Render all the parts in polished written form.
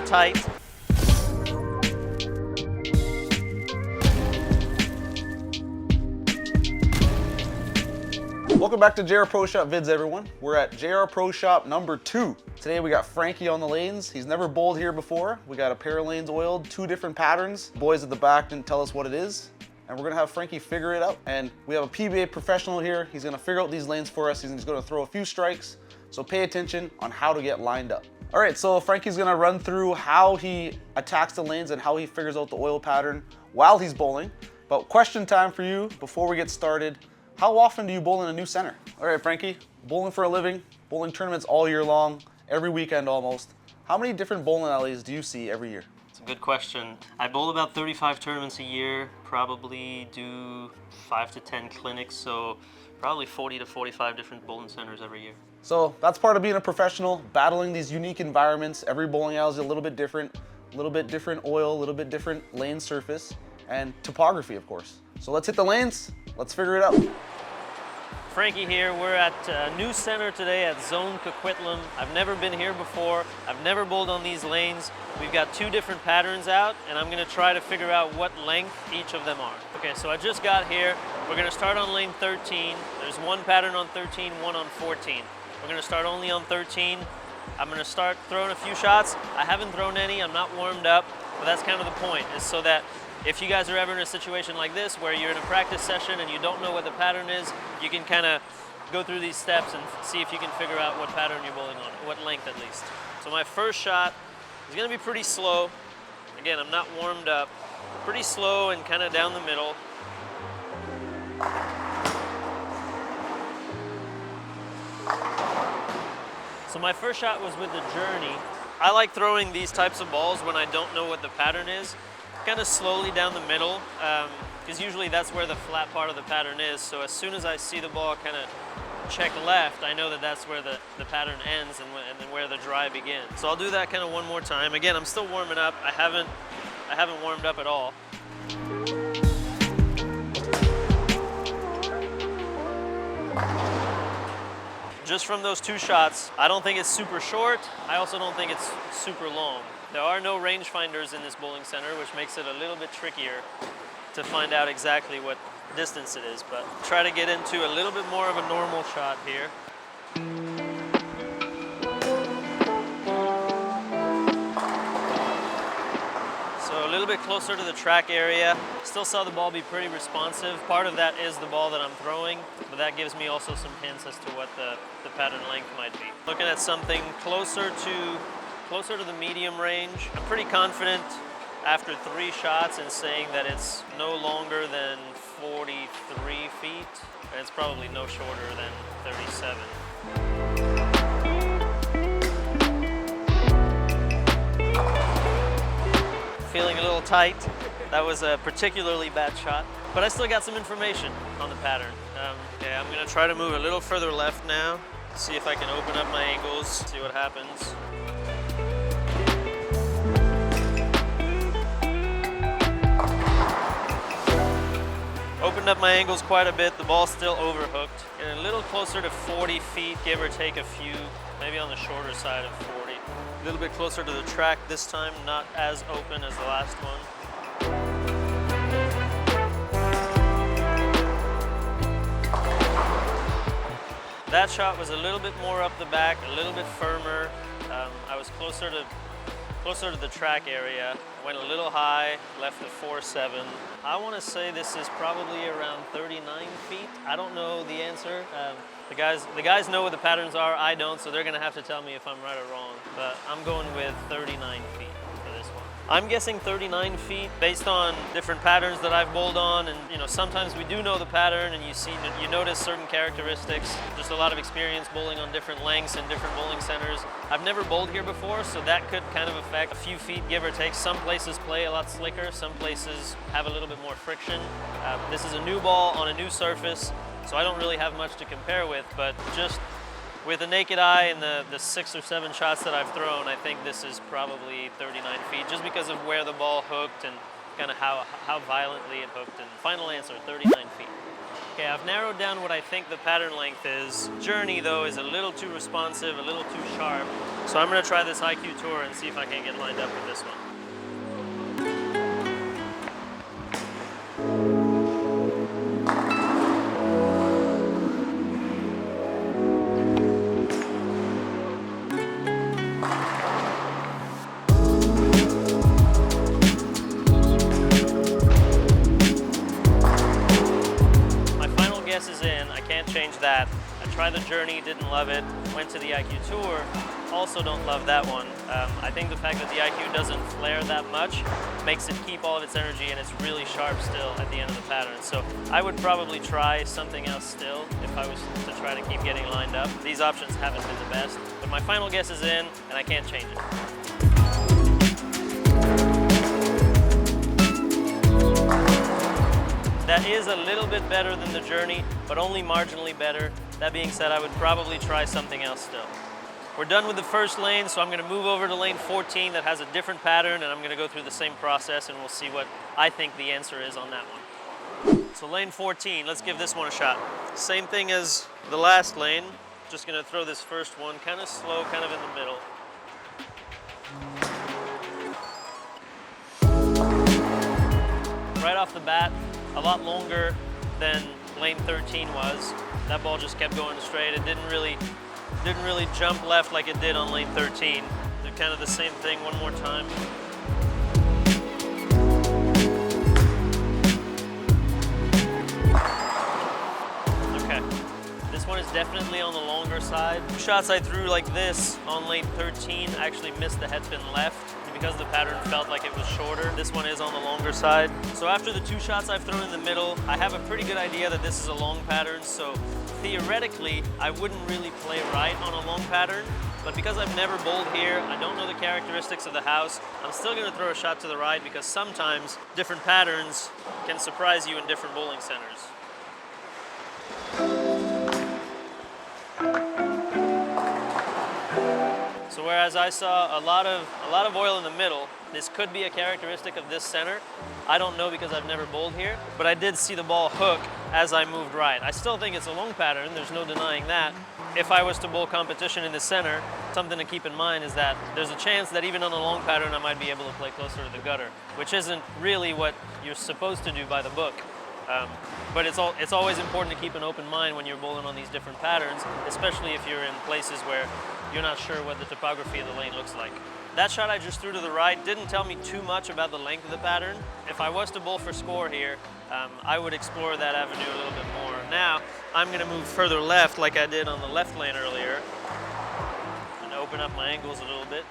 tight. Welcome back to JR Pro Shop Vids, everyone. We're at JR Pro Shop number 2. Today we got Frankie on the lanes. He's never bowled here before. We got a pair of lanes oiled, 2 different patterns. The boys at the back didn't tell us what it is. And we're gonna have Frankie figure it out. And we have a PBA professional here. He's gonna figure out these lanes for us. He's gonna throw a few strikes. So pay attention on how to get lined up. All right, so Frankie's gonna run through how he attacks the lanes and how he figures out the oil pattern while he's bowling. But question time for you before we get started. How often do you bowl in a new center? All right, Frankie, bowling for a living, bowling tournaments all year long, every weekend almost. How many different bowling alleys do you see every year? It's a good question. I bowl about 35 tournaments a year, probably do 5 to 10 clinics, so probably 40 to 45 different bowling centers every year. So that's part of being a professional, battling these unique environments. Every bowling alley is a little bit different oil, a little bit different lane surface, and topography, of course. So let's hit the lanes, let's figure it out. Frankie here. We're at a new center today at Zone Coquitlam. I've never been here before. I've never bowled on these lanes. We've got 2 different patterns out, and I'm gonna try to figure out what length each of them are. Okay, so I just got here. We're gonna start on lane 13. There's 1 pattern on 13, 1 on 14. We're gonna start only on 13. I'm gonna start throwing a few shots. I haven't thrown any, I'm not warmed up, but that's kind of the point, is so that if you guys are ever in a situation like this where you're in a practice session and you don't know what the pattern is, you can kind of go through these steps and see if you can figure out what pattern you're bowling on, what length at least. So my first shot is gonna be pretty slow. Again, I'm not warmed up. Pretty slow and kind of down the middle. So my first shot was with the Journey. I like throwing these types of balls when I don't know what the pattern is. Kind of slowly down the middle, because usually that's where the flat part of the pattern is. So as soon as I see the ball kind of check left, I know that that's where the pattern ends and then where the dry begins. So I'll do that kind of one more time. Again, I'm still warming up. I haven't warmed up at all. Just from those 2 shots, I don't think it's super short. I also don't think it's super long. There are no rangefinders in this bowling center, which makes it a little bit trickier to find out exactly what distance it is, but try to get into a little bit more of a normal shot here. So a little bit closer to the track area. Still saw the ball be pretty responsive. Part of that is the ball that I'm throwing, but that gives me also some hints as to what the pattern length might be. Looking at something closer to the medium range. I'm pretty confident after 3 shots in saying that it's no longer than 43 feet, and it's probably no shorter than 37. Feeling a little tight. That was a particularly bad shot, but I still got some information on the pattern. Okay, I'm gonna try to move a little further left now, see if I can open up my angles, see what happens. Opened up my angles quite a bit. The ball's still overhooked. Getting a little closer to 40 feet, give or take a few, maybe on the shorter side of 40. A little bit closer to the track this time, not as open as the last one. That shot was a little bit more up the back, a little bit firmer. I was closer to the track area. Went a little high, left the 4.7. I want to say this is probably around 39 feet. I don't know the answer. The guys know what the patterns are. I don't, so they're going to have to tell me if I'm right or wrong. But I'm going with 39 feet for this one. I'm guessing 39 feet based on different patterns that I've bowled on, and sometimes we do know the pattern and you notice certain characteristics. Just a lot of experience bowling on different lengths and different bowling centers. I've never bowled here before, so that could kind of affect a few feet, give or take. Some places play a lot slicker, some places have a little bit more friction. This is a new ball on a new surface, so I don't really have much to compare with, but just with the naked eye and the 6 or 7 shots that I've thrown, I think this is probably 39 feet, just because of where the ball hooked and kind of how violently it hooked. And final answer, 39 feet. Okay, I've narrowed down what I think the pattern length is. Journey, though, is a little too responsive, a little too sharp. So I'm gonna try this IQ tour and see if I can get lined up with this one. Is in, I can't change that. I tried the Journey, didn't love it. Went to the IQ Tour, also don't love that one. I think the fact that the IQ doesn't flare that much makes it keep all of its energy and it's really sharp still at the end of the pattern. So I would probably try something else still if I was to try to keep getting lined up. These options haven't been the best, but my final guess is in and I can't change it. That is a little bit better than the Journey, but only marginally better. That being said, I would probably try something else still. We're done with the first lane, so I'm gonna move over to lane 14 that has a different pattern, and I'm gonna go through the same process and we'll see what I think the answer is on that one. So lane 14, let's give this one a shot. Same thing as the last lane, just gonna throw this first one kind of slow, kind of in the middle. Right off the bat, a lot longer than lane 13 was. That ball just kept going straight. It didn't really jump left like it did on lane 13. Do kind of the same thing one more time. Okay, this one is definitely on the longer side. Shots I threw like this on lane 13 actually missed the headpin left. Because the pattern felt like it was shorter. This one is on the longer side. So after the two shots I've thrown in the middle, I have a pretty good idea that this is a long pattern, so theoretically, I wouldn't really play right on a long pattern, but because I've never bowled here, I don't know the characteristics of the house, I'm still gonna throw a shot to the right because sometimes different patterns can surprise you in different bowling centers. So whereas I saw a lot of oil in the middle, this could be a characteristic of this center. I don't know because I've never bowled here, but I did see the ball hook as I moved right. I still think it's a long pattern, there's no denying that. If I was to bowl competition in the center, something to keep in mind is that there's a chance that even on a long pattern I might be able to play closer to the gutter, which isn't really what you're supposed to do by the book. But it's always important to keep an open mind when you're bowling on these different patterns, especially if you're in places where you're not sure what the topography of the lane looks like. That shot I just threw to the right didn't tell me too much about the length of the pattern. If I was to bowl for score here, I would explore that avenue a little bit more. Now, I'm gonna move further left like I did on the left lane earlier, and open up my angles a little bit.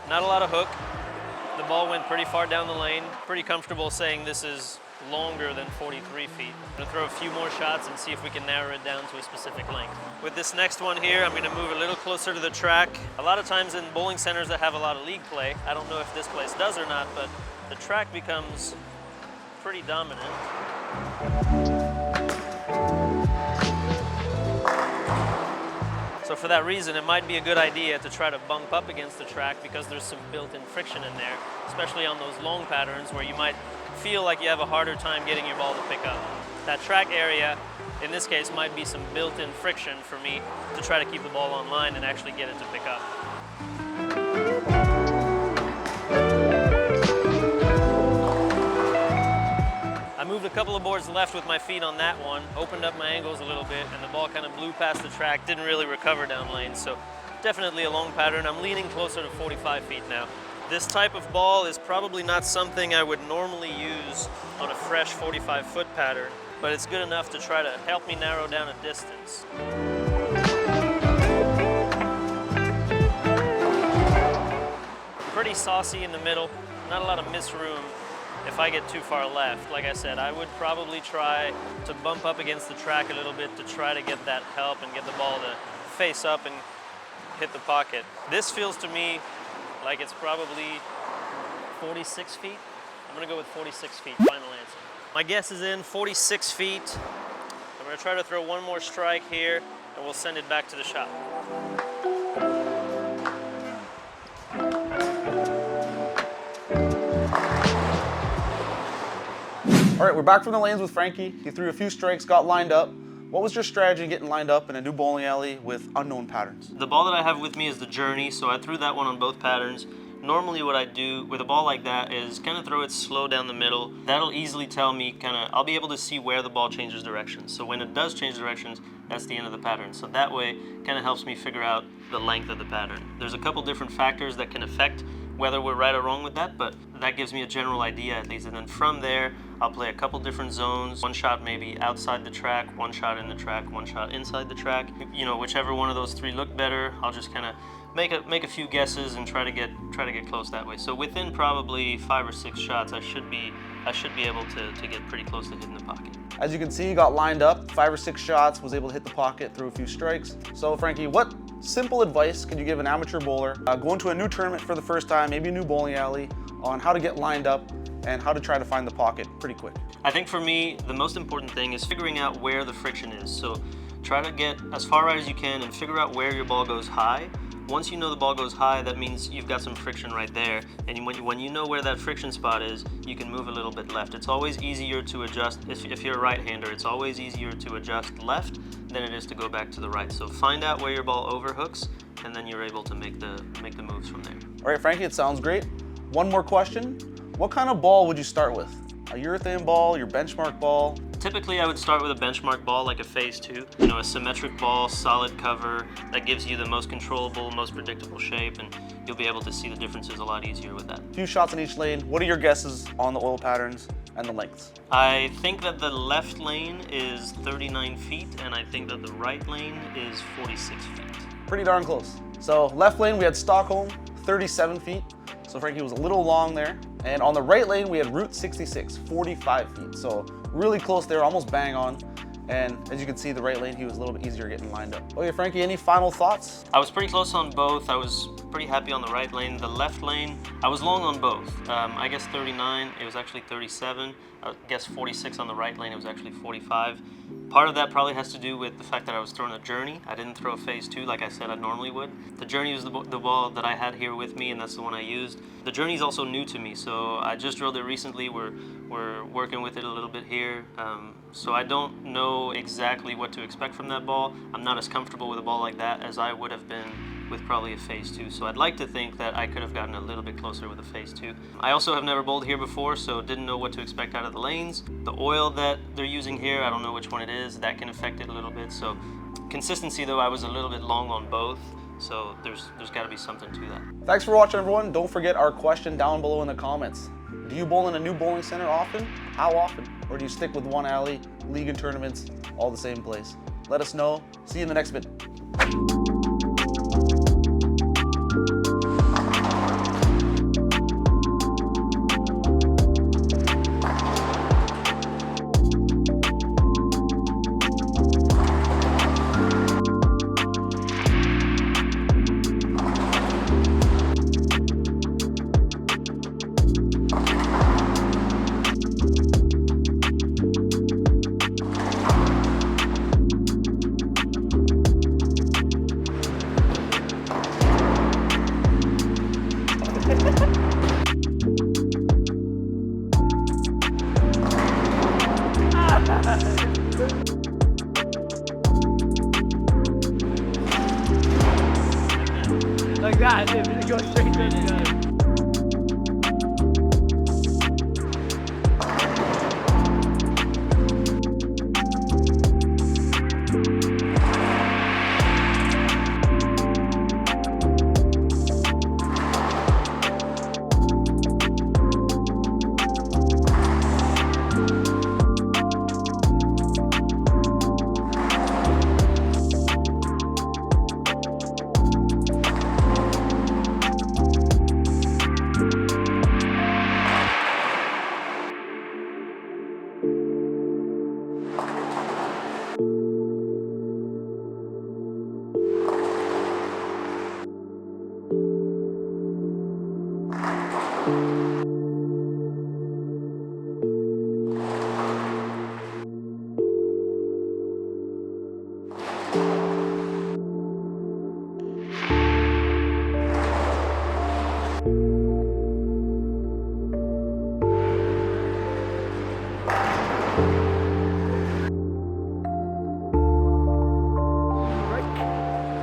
Not a lot of hook. The ball went pretty far down the lane. Pretty comfortable saying this is longer than 43 feet. I'm gonna throw a few more shots and see if we can narrow it down to a specific length. With this next one here, I'm gonna move a little closer to the track. A lot of times in bowling centers that have a lot of league play, I don't know if this place does or not, but the track becomes pretty dominant. So for that reason, it might be a good idea to try to bump up against the track because there's some built-in friction in there, especially on those long patterns where you might feel like you have a harder time getting your ball to pick up. That track area, in this case, might be some built-in friction for me to try to keep the ball on line and actually get it to pick up. I moved a couple of boards left with my feet on that one, opened up my angles a little bit, and the ball kind of blew past the track, didn't really recover down lane, so definitely a long pattern. I'm leaning closer to 45 feet now. This type of ball is probably not something I would normally use on a fresh 45-foot pattern, but it's good enough to try to help me narrow down a distance. Pretty saucy in the middle, not a lot of miss room. If I get too far left, like I said, I would probably try to bump up against the track a little bit to try to get that help and get the ball to face up and hit the pocket. This feels to me like it's probably 46 feet. I'm gonna go with 46 feet, final answer. My guess is in 46 feet. I'm gonna try to throw one more strike here and we'll send it back to the shop. All right, we're back from the lanes with Frankie. He threw a few strikes, got lined up. What was your strategy in getting lined up in a new bowling alley with unknown patterns? The ball that I have with me is the Journey, so I threw that one on both patterns. Normally what I do with a ball like that is kind of throw it slow down the middle. That'll easily tell me I'll be able to see where the ball changes directions. So when it does change directions, that's the end of the pattern. So that way kind of helps me figure out the length of the pattern. There's a couple different factors that can affect whether we're right or wrong with that, but that gives me a general idea at least. And then from there, I'll play a couple different zones. One shot maybe outside the track, one shot in the track, one shot inside the track. You know, whichever one of those three look better, I'll just kind of make a few guesses and try to get close that way. So within probably 5 or 6 shots, I should be able to get pretty close to hitting the pocket. As you can see, he got lined up, 5 or 6 shots, was able to hit the pocket, threw a few strikes. So Frankie, what simple advice can you give an amateur bowler going to a new tournament for the first time, maybe a new bowling alley, on how to get lined up and how to try to find the pocket pretty quick? I think for me, the most important thing is figuring out where the friction is. So try to get as far right as you can and figure out where your ball goes high. Once you know the ball goes high, that means you've got some friction right there. And when you know where that friction spot is, you can move a little bit left. It's always easier to adjust, if you're a right-hander, it's always easier to adjust left than it is to go back to the right. So find out where your ball overhooks, and then you're able to make the moves from there. All right, Frankie, it sounds great. One more question. What kind of ball would you start with? A urethane ball, your benchmark ball? Typically, I would start with a benchmark ball like a phase 2. You know, a symmetric ball, solid cover, that gives you the most controllable, most predictable shape, and you'll be able to see the differences a lot easier with that. A few shots in each lane. What are your guesses on the oil patterns and the lengths? I think that the left lane is 39 feet, and I think that the right lane is 46 feet. Pretty darn close. So left lane, we had Stockholm, 37 feet. So Frankie was a little long there. And on the right lane, we had Route 66, 45 feet. So really close there, almost bang on. And as you can see, the right lane, he was a little bit easier getting lined up. Okay, Frankie, any final thoughts? I was pretty close on both. I was pretty happy on the right lane. The left lane, I was long on both. I guess 39, it was actually 37. I guess 46 on the right lane, it was actually 45. Part of that probably has to do with the fact that I was throwing a Journey. I didn't throw a phase 2 like I said I normally would. The Journey was the ball that I had here with me, and that's the one I used. The Journey is also new to me, so I just drilled it recently. We're working with it a little bit here. So I don't know exactly what to expect from that ball. I'm not as comfortable with a ball like that as I would have been with probably a phase 2. So I'd like to think that I could have gotten a little bit closer with a phase 2. I also have never bowled here before, so didn't know what to expect out of the lanes. The oil that they're using here, I don't know which one it is. That can affect it a little bit. So consistency though, I was a little bit long on both. So there's got to be something to that. Thanks for watching, everyone. Don't forget our question down below in the comments. Do you bowl in a new bowling center often? How often? Or do you stick with one alley, league and tournaments, all the same place? Let us know. See you in the next vid. Like that, it goes straight to the gun.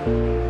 Yeah.